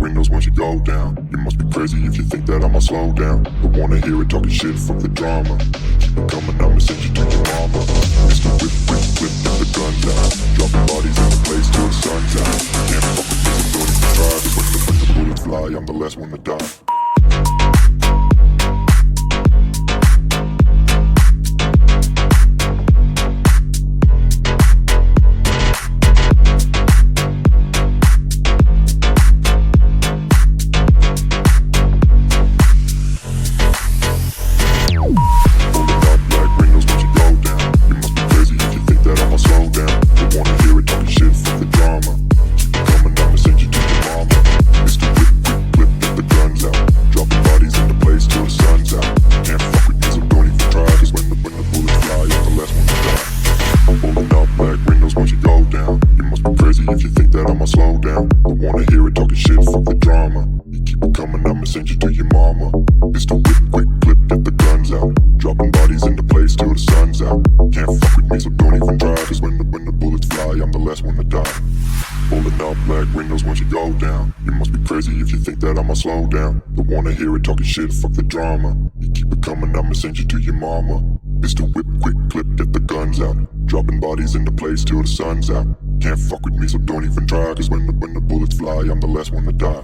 windows once you go down. You must be crazy if you think that I'ma slow down. Don't wanna hear it talking shit, fuck the drama. Keep it coming, I'ma send you to your mama. Mr. Whip, whip, whip, get the guns out. Dropping bodies in the place till the sun's out. Can't fuck with me, so don't even try. Cause when the bullets fly, I'm the last one to die. Slow down, don't wanna hear it talking shit, fuck the drama. You keep it coming, I'ma send you to your mama. Mr. Whip, quick clip, get the guns out. Dropping bodies into place till the sun's out. Can't fuck with me, so don't even try. Cause when the bullets fly, I'm the last one to die.